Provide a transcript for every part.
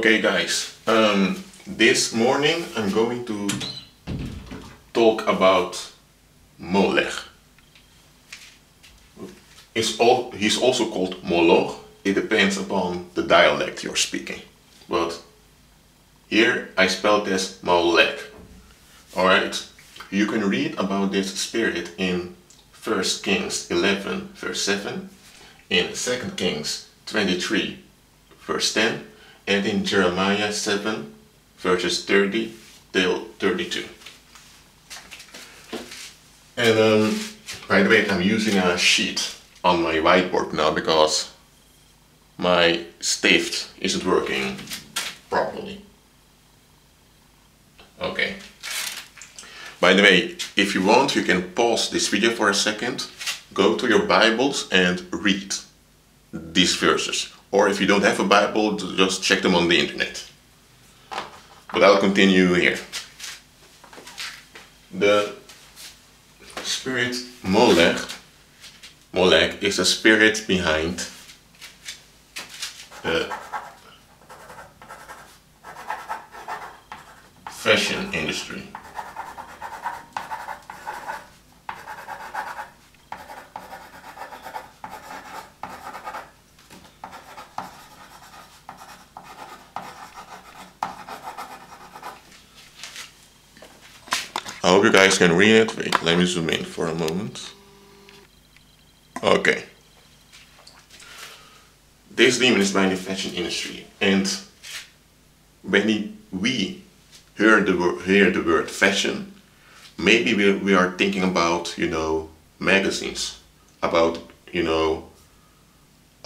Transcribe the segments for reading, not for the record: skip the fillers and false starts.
Okay guys, this morning I'm going to talk about Molech. He's also called Moloch. It depends upon the dialect you're speaking. But here I spelled this Molech. Alright, you can read about this spirit in 1 Kings 11 verse 7, in 2 Kings 23 verse 10, and in Jeremiah 7 verses 30 till 32. And by the way, I'm using a sheet on my whiteboard now because my stift isn't working properly. Okay. By the way, if you want, you can pause this video for a second, go to your Bibles and read these verses. Or if you don't have a Bible, just check them on the internet. But I'll continue here. The spirit Molech is a spirit behind the fashion industry. I hope you guys can read it. Wait, let me zoom in for a moment. Okay. This demon is behind the fashion industry, and when we hear the word fashion, maybe we are thinking about, magazines, about, a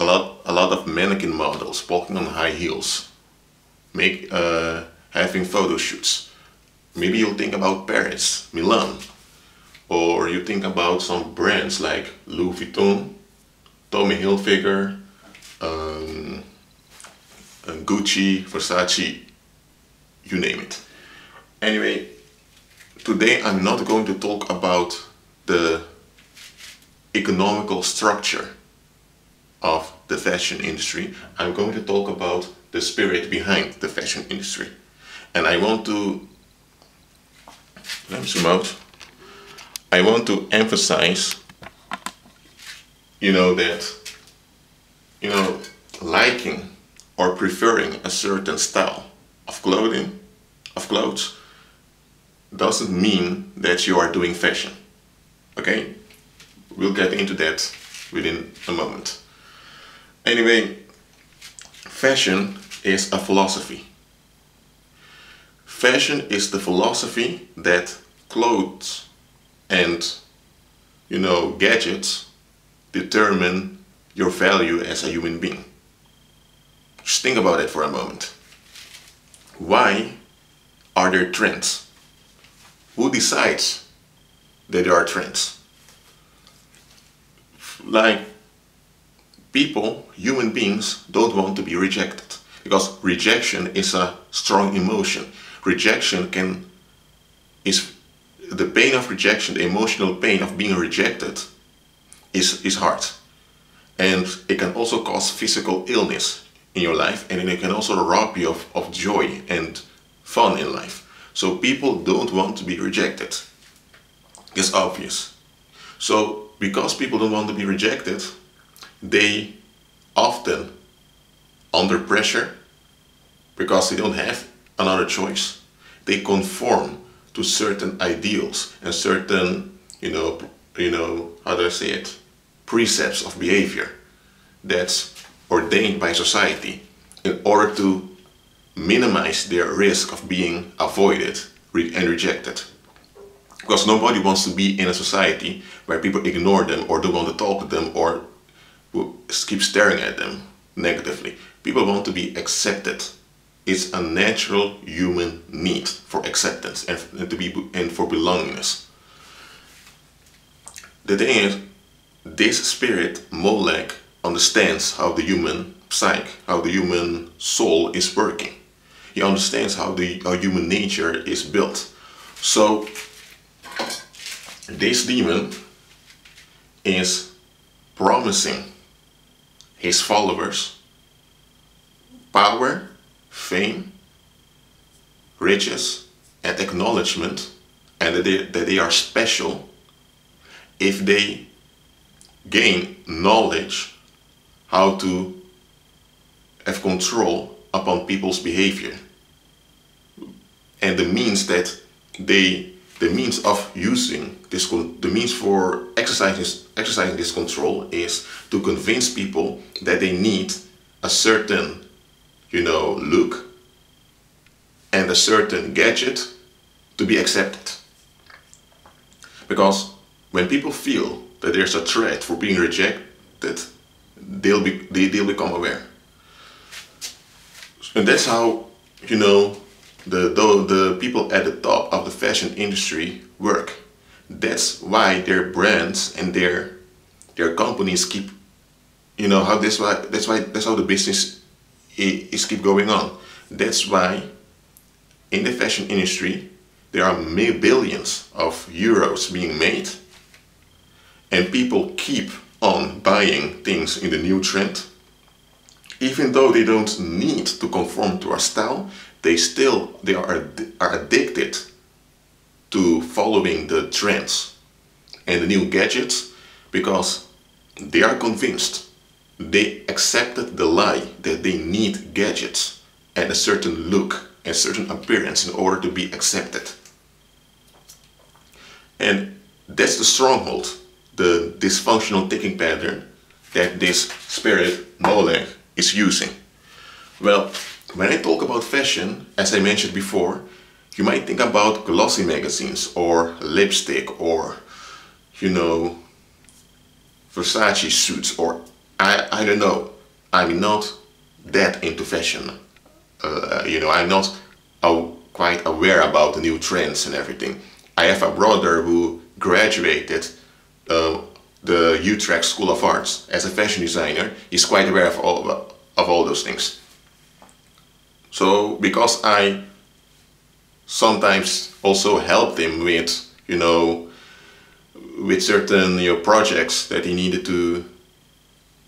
lot of mannequin models walking on high heels, having photo shoots. Maybe you'll think about Paris, Milan, or you think about some brands like Louis Vuitton, Tommy Hilfiger, Gucci, Versace, you name it. Anyway, today I'm not going to talk about the economical structure of the fashion industry. I'm going to talk about the spirit behind the fashion industry. And I want to let me zoom out. I want to emphasize, that, liking or preferring a certain style of clothes, doesn't mean that you are doing fashion. Okay? We'll get into that within a moment. Anyway, fashion is a philosophy. Fashion is the philosophy that clothes and, gadgets determine your value as a human being. Just think about it for a moment. Why are there trends? Who decides that there are trends? Like, people, human beings, don't want to be rejected, because rejection is a strong emotion. Rejection is the pain of rejection, the emotional pain of being rejected is hard. And it can also cause physical illness in your life, and it can also rob you of joy and fun in life. So people don't want to be rejected. It's obvious. So because people don't want to be rejected, they often, under pressure, because they don't have another choice, they conform to certain ideals and certain, how do I say it, precepts of behavior that's ordained by society in order to minimize their risk of being avoided and rejected. Because nobody wants to be in a society where people ignore them or don't want to talk to them or keep staring at them negatively. People want to be accepted. It's a natural human need for acceptance and for belongingness. The thing is, this spirit, Molech, understands how the human psyche, how the human soul is working. He understands how human nature is built. So, this demon is promising his followers power, fame, riches, and acknowledgement, and that they are special if they gain knowledge how to have control upon people's behavior. And the means of using this, the means for exercising this control is to convince people that they need a certain, look and a certain gadget to be accepted. Because when people feel that there's a threat for being rejected, they'll become aware. And that's how, the people at the top of the fashion industry work. That's why their brands and their companies keep, that's how the business is keep going on. That's why in the fashion industry there are billions of euros being made, and people keep on buying things in the new trend. Even though they don't need to conform to our style, they are addicted to following the trends and the new gadgets, because they are convinced, they accepted the lie that they need gadgets and a certain look and certain appearance in order to be accepted. And that's the stronghold, the dysfunctional thinking pattern that this spirit Molech is using. Well, when I talk about fashion, as I mentioned before, you might think about glossy magazines or lipstick or, Versace suits, or I don't know. I'm not that into fashion. I'm not quite aware about the new trends and everything. I have a brother who graduated the Utrecht School of Arts as a fashion designer. He's quite aware of all those things. So because I sometimes also helped him with certain projects that he needed to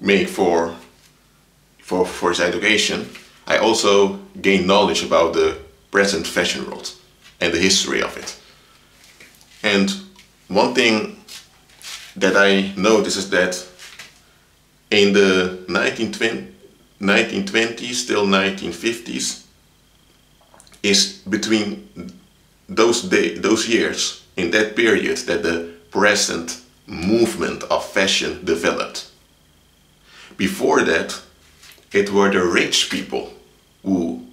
make for his education, I also gained knowledge about the present fashion world and the history of it. And one thing that I noticed is that in the 1920s till 1950s, is between those years, in that period, that the present movement of fashion developed. Before that, it were the rich people who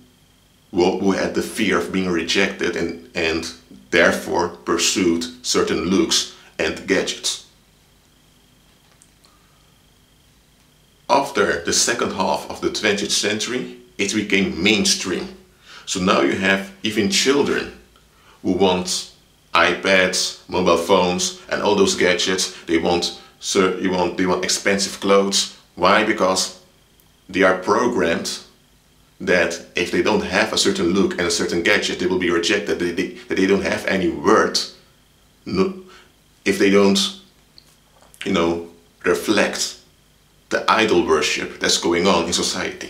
had the fear of being rejected and therefore pursued certain looks and gadgets. After the second half of the 20th century, it became mainstream. So now you have even children who want iPads, mobile phones, and all those gadgets. They want expensive clothes. Why? Because they are programmed that if they don't have a certain look and a certain gadget, they will be rejected. That they don't have any worth. If they don't, reflect the idol worship that's going on in society.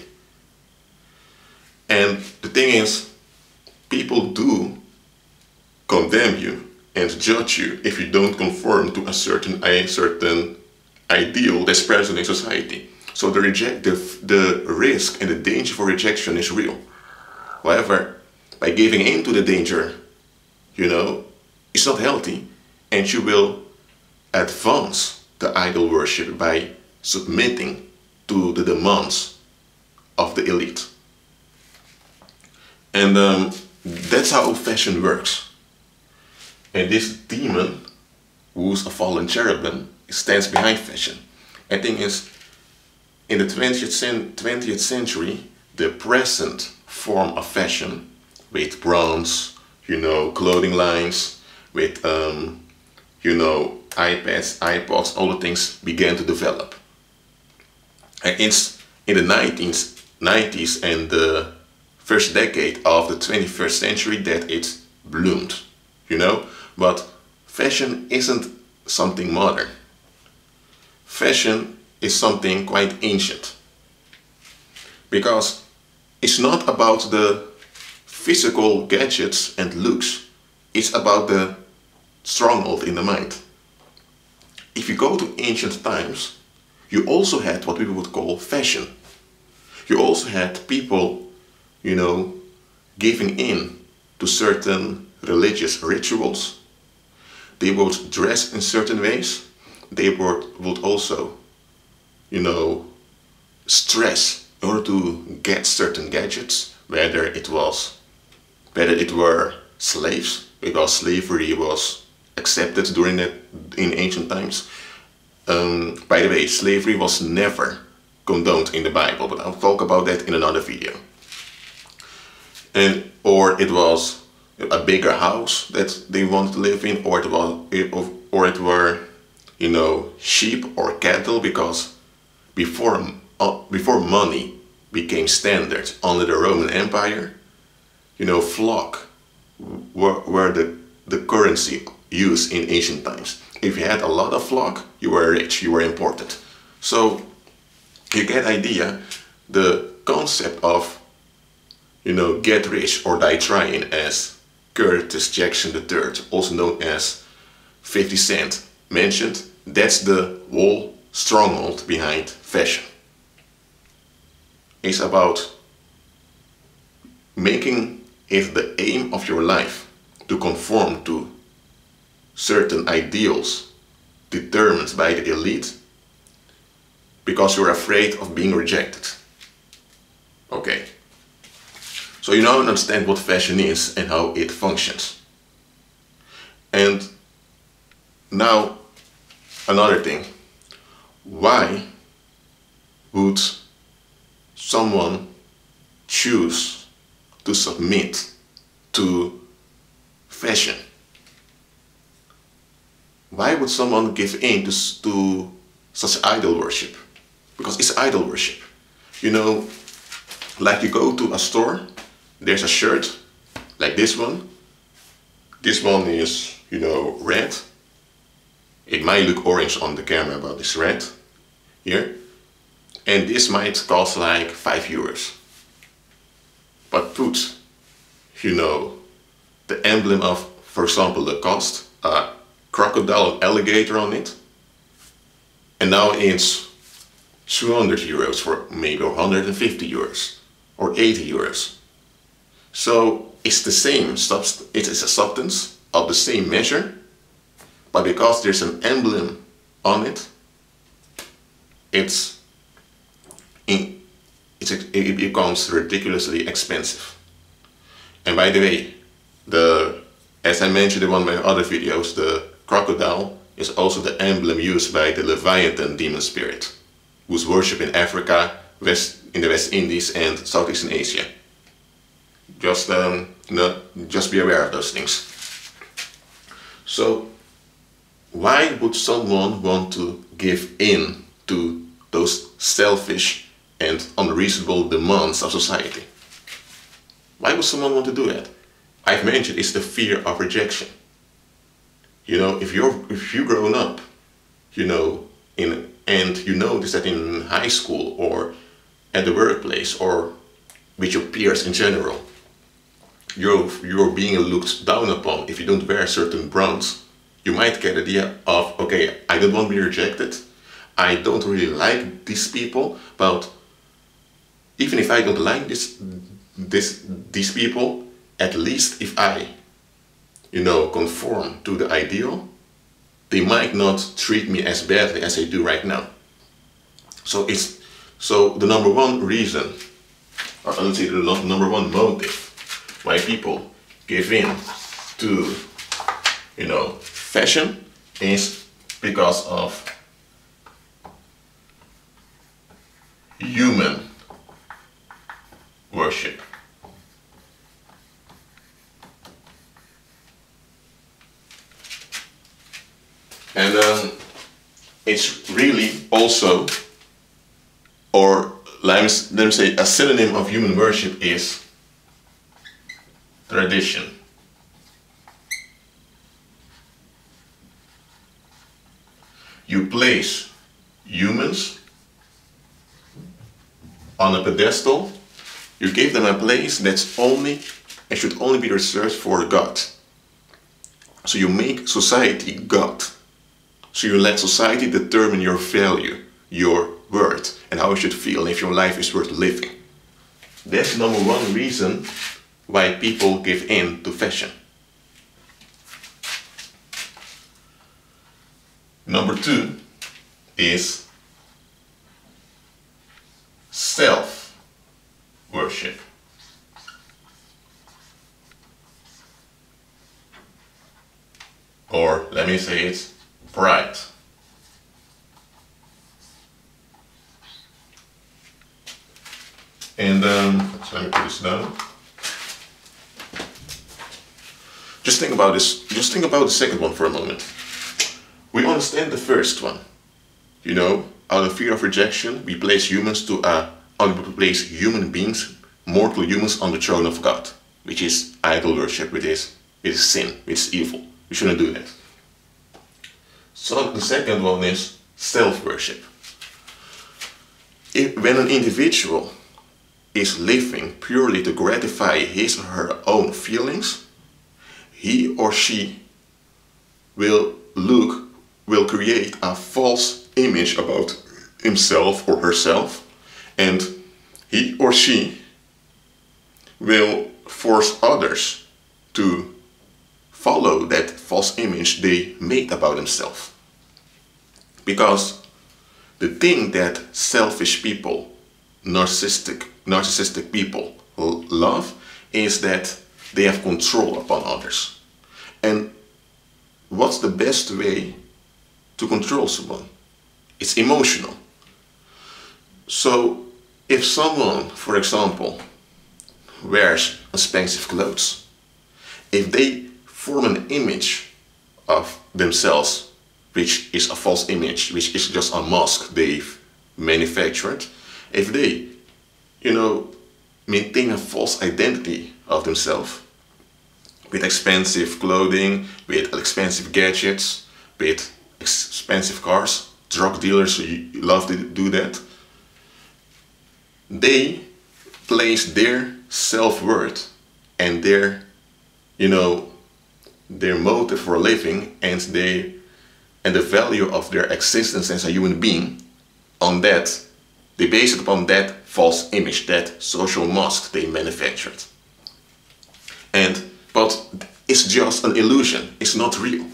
And the thing is, people do condemn you and judge you if you don't conform to a certain ideal that's present in society. So the risk and the danger for rejection is real. However, by giving in to the danger, it's not healthy, and you will advance the idol worship by submitting to the demands of the elite. And that's how fashion works. And this demon, who's a fallen cherubim, stands behind fashion. I think in the 20th century, the present form of fashion, with brands, clothing lines, with iPads, iPods, all the things began to develop. And it's in the 90s and the first decade of the 21st century that it bloomed, But fashion isn't something modern. Fashion is something quite ancient. Because it's not about the physical gadgets and looks. It's about the stronghold in the mind. If you go to ancient times, you also had what we would call fashion. You also had people, you know, giving in to certain religious rituals. They would dress in certain ways. They would also, you know, stress in order to get certain gadgets, whether it were slaves, because slavery was accepted in ancient times. By the way, slavery was never condoned in the Bible, but I'll talk about that in another video. Or it was a bigger house that they wanted to live in, or it were, you know, sheep or cattle, because before money became standard under the Roman Empire, you know, flock were the currency used in ancient times. If you had a lot of flock, you were rich, you were important. So you get idea, the concept of, you know, get rich or die trying, as Curtis Jackson III, also known as 50 Cent, mentioned, that's the whole stronghold behind fashion. It's about making it the aim of your life to conform to certain ideals determined by the elite because you're afraid of being rejected. Okay. So you now understand what fashion is and how it functions. And now another thing. Why would someone choose to submit to fashion? Why would someone give in to such idol worship? Because it's idol worship. You know, like you go to a store, there's a shirt, like this one. This one is, you know, red. It might look orange on the camera, but it's red here. And this might cost like €5. But put, you know, the emblem of, for example, the cost, a crocodile and alligator on it. And now it's €200 for maybe €150 or €80. So it's the same substance, it is a substance of the same measure, but because there's an emblem on it, it becomes ridiculously expensive. And by the way, as I mentioned in one of my other videos, the crocodile is also the emblem used by the Leviathan demon spirit, who's worshipped in Africa, in the West Indies and Southeastern Asia. Just be aware of those things. So why would someone want to give in to those selfish and unreasonable demands of society? Why would someone want to do that? I've mentioned it's the fear of rejection. You know, if you've grown up, you know, and you notice that in high school or at the workplace or with your peers in general, you're being looked down upon if you don't wear certain brands, you might get the idea of, okay, I don't want to be rejected, I don't really like these people, but even if I don't like these people, at least if I, you know, conform to the ideal, they might not treat me as badly as they do right now. So the number one reason, or let's say the number one motive why people give in to, you know, fashion is because of human worship. And it's really also, or let me say, a synonym of human worship is tradition. You place humans on a pedestal You give them a place that's only and should only be reserved for God. So you make society God. So you let society determine your value, your worth, and how you should feel, and if your life is worth living. That's number one reason why people give in to fashion. Number two is self-worship. Or let me say it, pride. And so let me put this down. Just think about this. Just think about the second one for a moment. We understand the first one. You know, out of fear of rejection, we place human beings, mortal humans, on the throne of God, which is idol worship, which is sin, which is evil. We shouldn't do that. So the second one is self-worship. When an individual is living purely to gratify his or her own feelings, he or she will create a false image about himself or herself, and he or she will force others to follow that false image they made about themselves. Because the thing that selfish people, narcissistic people love is that they have control upon others. And what's the best way to control someone? It's emotional. So if someone, for example, wears expensive clothes, if they form an image of themselves, which is a false image, which is just a mask they've manufactured, if they, maintain a false identity of themselves with expensive clothing, with expensive gadgets, with expensive cars, drug dealers love to do that, they place their self-worth and their motive for living and the value of their existence as a human being on that. They base it upon that false image, that social mask they manufactured. But it's just an illusion, it's not real.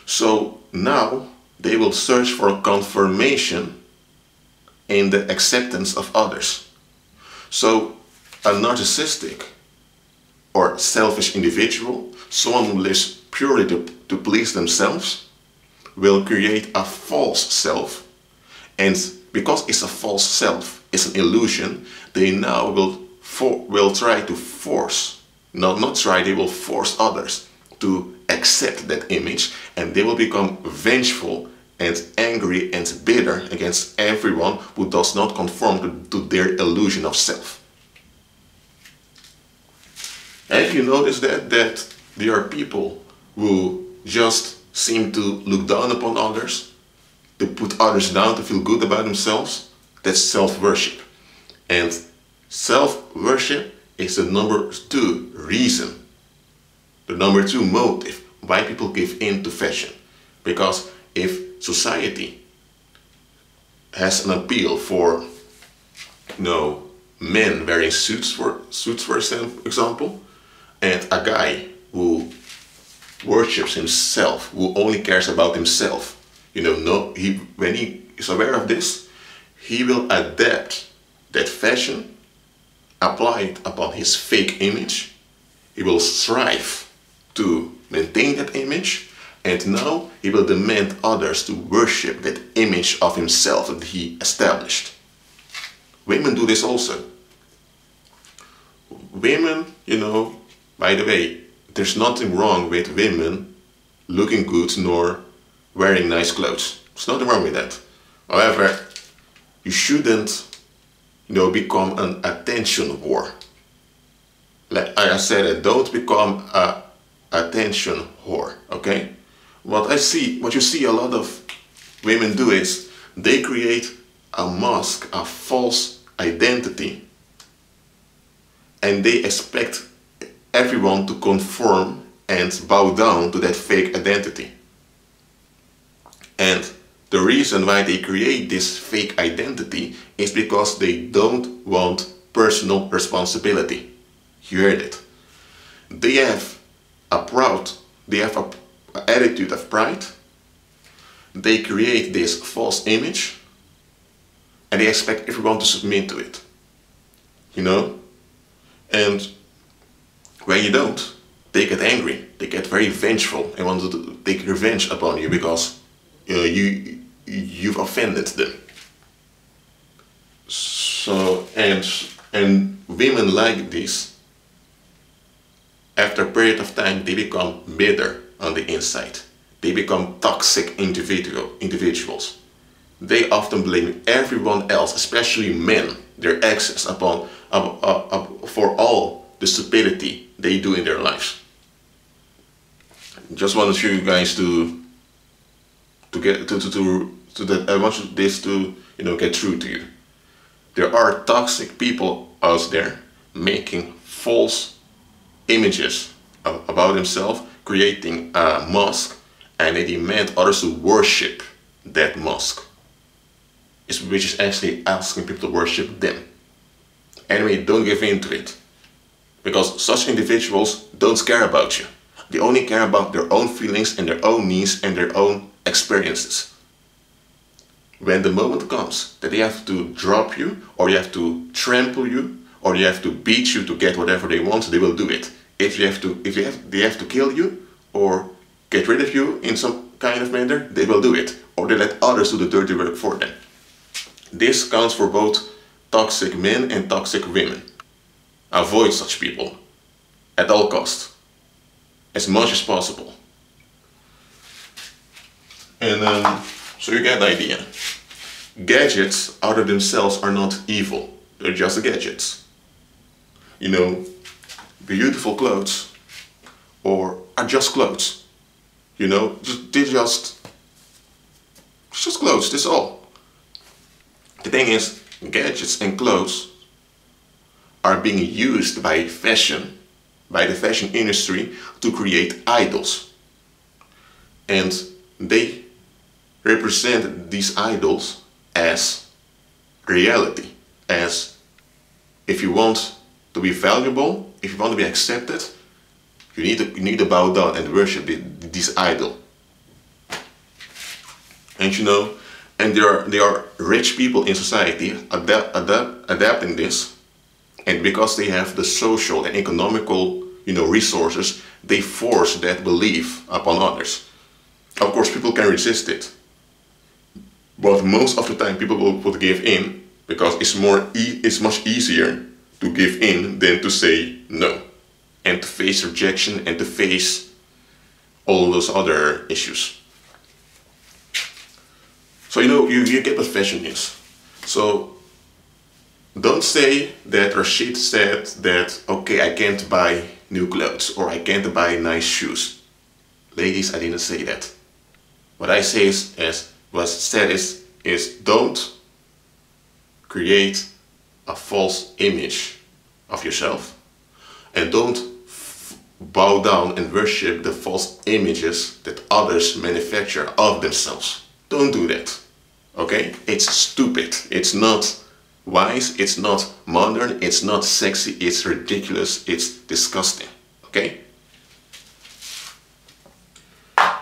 So now they will search for confirmation in the acceptance of others. So a narcissistic or selfish individual, someone who lives purely to please themselves, will create a false self, and because it's a false self, it's an illusion, they now will try to force, they will force others to accept that image, and they will become vengeful and angry and bitter against everyone who does not conform to their illusion of self. Have you noticed that there are people who just seem to look down upon others, to put others down, to feel good about themselves? That's self-worship. And self-worship is the number two reason, the number two motive why people give in to fashion. Because if society has an appeal for men wearing suits for example, and a guy who worships himself, who only cares about himself, when he is aware of this, he will adapt that fashion, apply it upon his fake image. He will strive to maintain that image, and now he will demand others to worship that image of himself that he established. Women do this also. Women, by the way, there's nothing wrong with women looking good nor wearing nice clothes. There's nothing wrong with that. However, you shouldn't, become an attention whore. Like I said, don't become a attention whore, okay? What you see a lot of women do is they create a mask, a false identity and they expect everyone to conform and bow down to that fake identity. And the reason why they create this fake identity is because they don't want personal responsibility. You heard it. They have an attitude of pride. They create this false image and they expect everyone to submit to it. You know? And when you don't, they get angry. They get very vengeful and want to take revenge upon you because you've offended them. So, and women like this, after a period of time, they become bitter on the inside. They become toxic individuals. They often blame everyone else, especially men, their exes, for all the stupidity they do in their lives. Just wanted you guys to get to that. I want this to get through to you. There are toxic people out there making false images about themselves, creating a mask, and they demand others to worship that mask, which is actually asking people to worship them. Anyway, don't give in to it, because such individuals don't care about you. They only care about their own feelings and their own needs and their own experiences. When the moment comes that they have to drop you, or they have to trample you, or they have to beat you to get whatever they want, they will do it. If they have to kill you or get rid of you in some kind of manner, they will do it. Or they let others do the dirty work for them. This counts for both toxic men and toxic women. Avoid such people at all costs, as much as possible. And so you get the idea. Gadgets out of themselves are not evil. They're just gadgets. You know, beautiful clothes are just clothes. You know, they're just clothes, that's all. The thing is, gadgets and clothes are being used by the fashion industry to create idols. And they represent these idols as reality, as if you want to be valuable, if you want to be accepted, you need to bow down and worship this idol. And you know, and there are rich people in society adapting this, and because they have the social and economical resources, they force that belief upon others. Of course, people can resist it, but most of the time people will give in, because it's much easier to give in than to say no, and to face rejection and to face all those other issues. So you get what fashion is. So don't say that Rashid said that, okay, I can't buy new clothes or I can't buy nice shoes. Ladies, I didn't say that. What I say is don't create a false image of yourself, and don't bow down and worship the false images that others manufacture of themselves. Don't do that. Okay? It's stupid. It's not wise. It's not modern. It's not sexy. It's ridiculous. It's disgusting. Okay?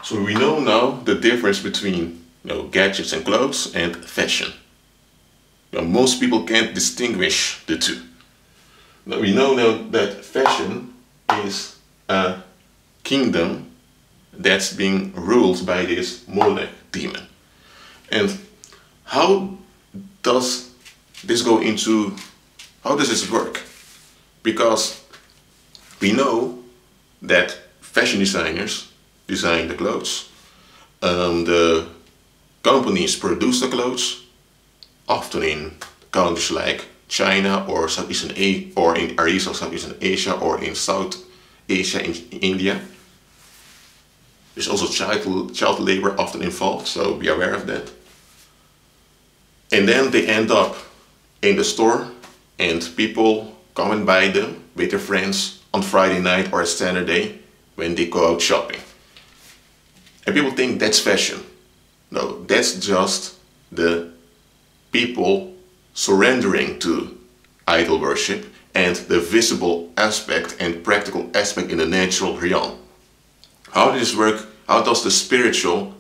So we know now the difference between gadgets and clothes and fashion. Most people can't distinguish the two. Now we know now that fashion is a kingdom that's being ruled by this Molech demon. And how does this work? Because we know that fashion designers design the clothes. The companies produce the clothes, often in countries like China or Southeastern Asia, or in areas of Southeastern Asia, or in South Asia, in India. There's also child labor often involved, so be aware of that. And then they end up in the store, and people come and buy them, with their friends on Friday night or Saturday when they go out shopping. And people think that's fashion. No, that's just the people surrendering to idol worship and the visible aspect and practical aspect in the natural realm. How does this work? How does the spiritual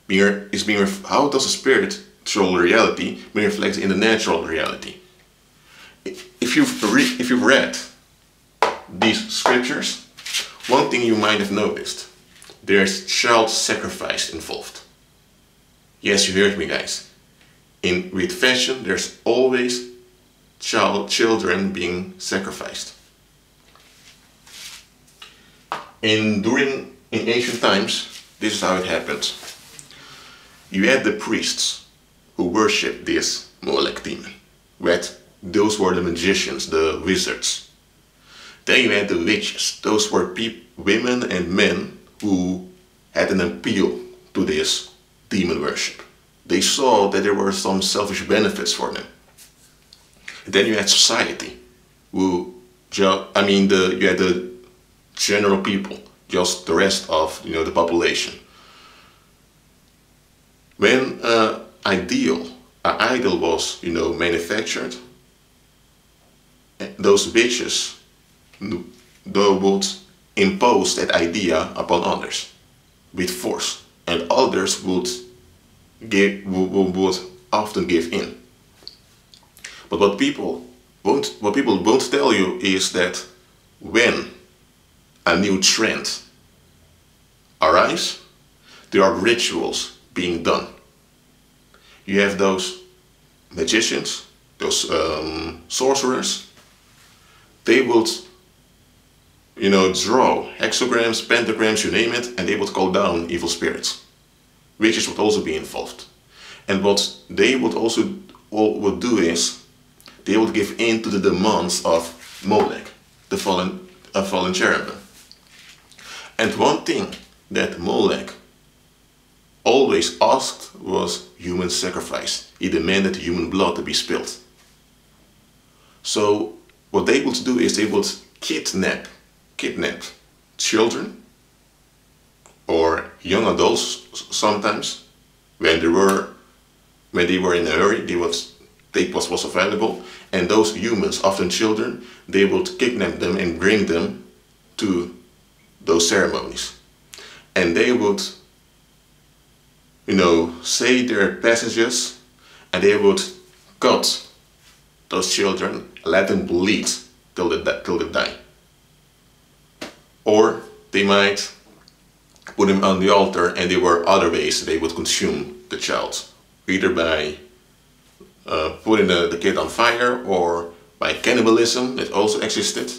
how does the spiritual reality be reflected in the natural reality? If you've read these scriptures, one thing you might have noticed: there's child sacrifice involved. Yes, you heard me, guys. With fashion, there's always children being sacrificed. In ancient times, this is how it happened. You had the priests who worshipped this Molech demon. Those were the magicians, the wizards. Then you had the witches. Those were women and men who had an appeal to this demon worship. They saw that there were some selfish benefits for them. And then you had society, you had the general people, just the rest of the population. When an idol was manufactured, those witches would impose that idea upon others with force, and others would often give in. But what people won't tell you is that when a new trend arrives, there are rituals being done. You have those magicians, those sorcerers. They would draw hexagrams, pentagrams, you name it, and they would call down evil spirits. Witches would also be involved. And what they would also would do is they would give in to the demands of Molech, the fallen cherubim. And one thing that Molech always asked was human sacrifice. He demanded human blood to be spilled. So what they would do is they would kidnap children or young adults sometimes. When they were in a hurry, they would take what was available, and those humans, often children, they would kidnap them and bring them to those ceremonies. And they would say their passages, and they would cut those children, let them bleed till they die. Or they might put him on the altar, and there were other ways they would consume the child, either by putting the kid on fire or by cannibalism that also existed.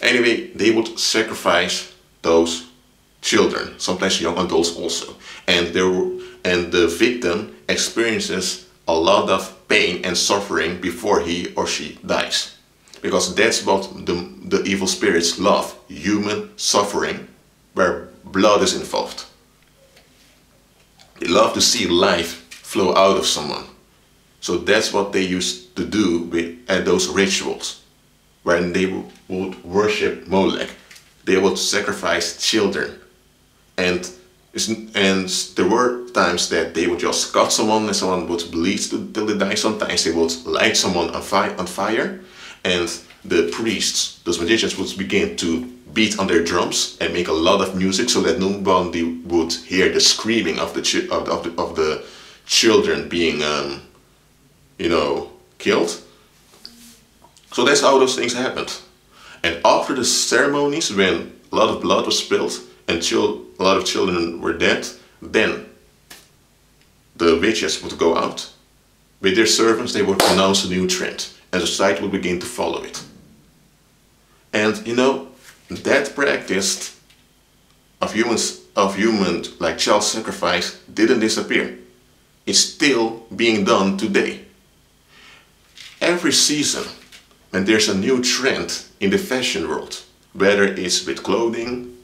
Anyway, they would sacrifice those children, sometimes young adults also, and the victim experiences a lot of pain and suffering before he or she dies, because that's what the evil spirits love: human suffering where blood is involved. They love to see life flow out of someone. So that's what they used to do at those rituals. When they would worship Molech, they would sacrifice children. And there were times that they would just cut someone and someone would bleed till they die. Sometimes they would light someone on fire, and the priests, those magicians, would begin to beat on their drums and make a lot of music so that nobody would hear the screaming of the children being killed. So that's how those things happened. And after the ceremonies, when a lot of blood was spilled and a lot of children were dead, then the witches would go out with their servants. They would announce a new trend, and society would begin to follow it. And that practice of human like child sacrifice didn't disappear. It's still being done today. Every season, when there's a new trend in the fashion world, whether it's with clothing,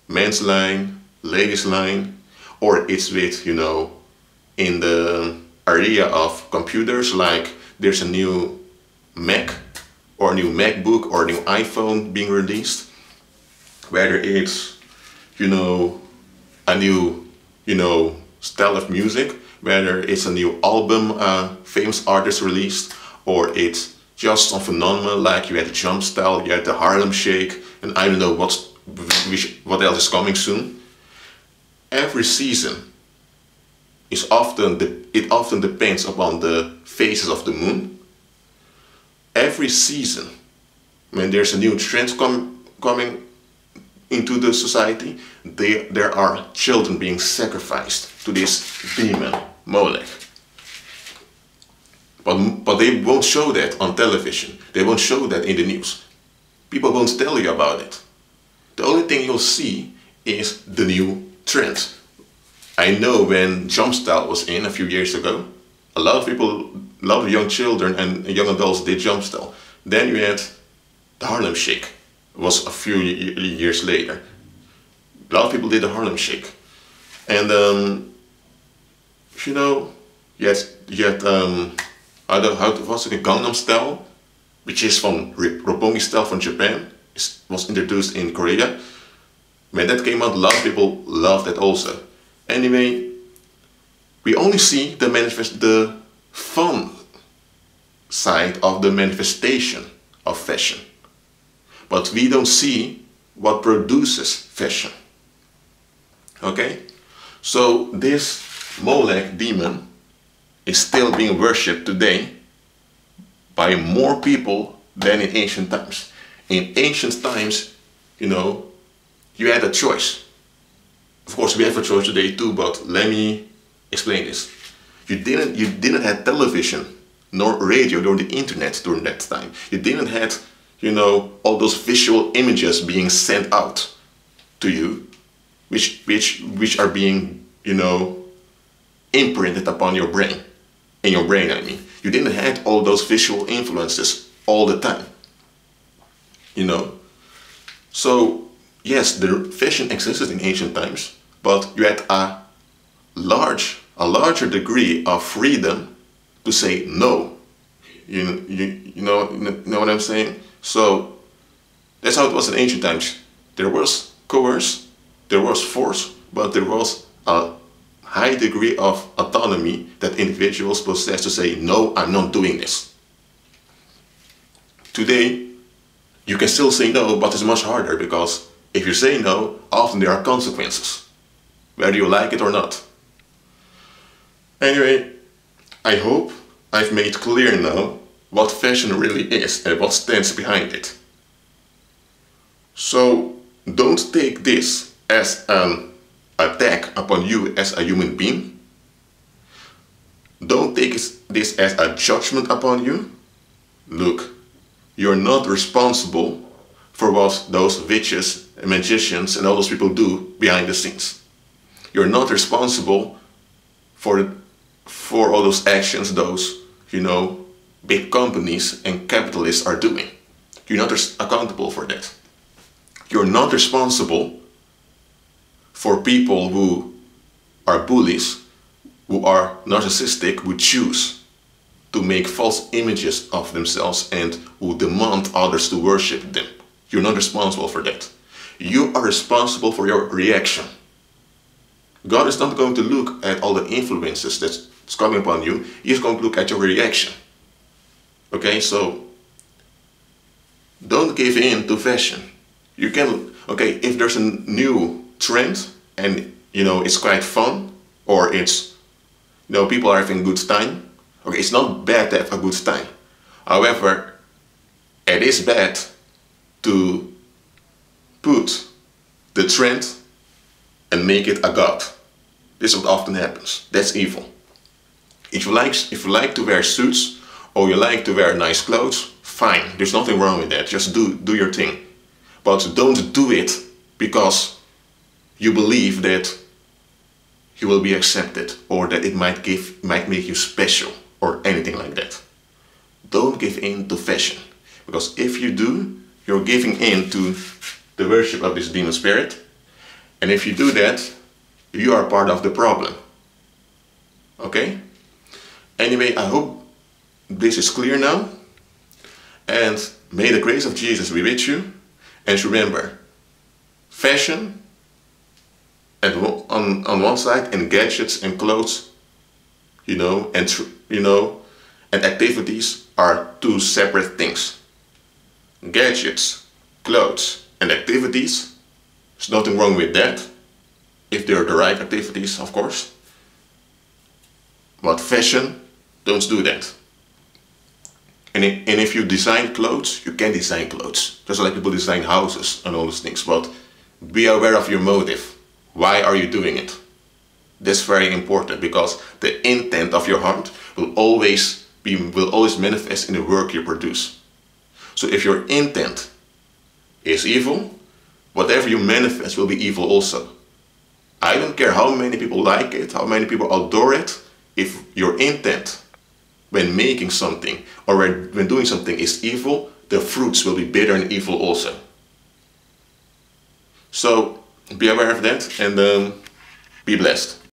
men's line, ladies line, or it's with, in the area of computers, like there's a new Mac or a new MacBook or a new iPhone being released, whether it's, you know, a new, you know, style of music, whether it's a new album famous artist released, or it's just some phenomenon like you had the jump style, you had the Harlem Shake, and I don't know what else is coming soon. Every season is often it often depends upon the phases of the moon. Every season, when there's a new trend coming into the society, there are children being sacrificed to this demon, Molech. But they won't show that on television. They won't show that in the news. People won't tell you about it. The only thing you'll see is the new trend. I know when jump style was in a few years ago, a lot of people, a lot of young children and young adults did jump style. Then you had the Harlem Shake. It was a few years later. A lot of people did the Harlem Shake. And you know, you had how was it, the Gangnam Style, which is from Roppongi style from Japan. It was introduced in Korea. When that came out, a lot of people loved it also. Anyway, we only see the fun side of the manifestation of fashion, but we don't see what produces fashion. Okay, so this Molech demon is still being worshipped today by more people than in ancient times. In ancient times, you know, you had a choice. Of course, we have a choice today too, but let me explain this. You didn't have television, nor radio, nor the internet during that time. You didn't have, you know, all those visual images being sent out to you, which are being, you know, imprinted upon your brain. In your brain, I mean. You didn't have all those visual influences all the time. You know. So, yes, the fashion existed in ancient times, but you had a larger degree of freedom to say no. You know what I'm saying? So that's how it was in ancient times. There was coerce, there was force, but there was a high degree of autonomy that individuals possess to say, no, I'm not doing this. Today, you can still say no, but it's much harder, because if you say no, often there are consequences, whether you like it or not. Anyway, I hope I've made clear now what fashion really is and what stands behind it. So don't take this as an attack upon you as a human being. Don't take this as a judgment upon you. Look, you're not responsible for what those witches and magicians and all those people do behind the scenes. You're not responsible for all those actions those, you know, big companies and capitalists are doing. You're not accountable for that. You're not responsible for people who are bullies, who are narcissistic, who choose to make false images of themselves and who demand others to worship them. You're not responsible for that. You are responsible for your reaction. God is not going to look at all the influences that's coming upon you. He's going to look at your reaction. Okay, so don't give in to fashion. You can, okay, if there's a new trend and, you know, it's quite fun, or it's, you know, people are having a good time. Okay, it's not bad to have a good time. However, it is bad to put the trend and make it a god. This is what often happens. That's evil. If you like to wear suits, or you like to wear nice clothes, fine. There's nothing wrong with that. Just do your thing. But don't do it because you believe that you will be accepted, or that it might make you special, or anything like that. Don't give in to fashion, because if you do, you're giving in to the worship of this demon spirit, and if you do that, you are part of the problem. Okay? Anyway, I hope this is clear now, And may the grace of Jesus be with you. And remember, fashion on one side, and gadgets and clothes, and activities are two separate things. Gadgets, clothes, and activities, there's nothing wrong with that, if they're the right activities, of course. But fashion, don't do that. And if you design clothes, you can design clothes. Just like people design houses and all those things. But be aware of your motive. Why are you doing it? That's very important, because the intent of your heart will always manifest in the work you produce. So if your intent is evil, whatever you manifest will be evil also. I don't care how many people like it, how many people adore it. If your intent when making something or when doing something is evil, the fruits will be bitter and evil also. So be aware of that, and be blessed.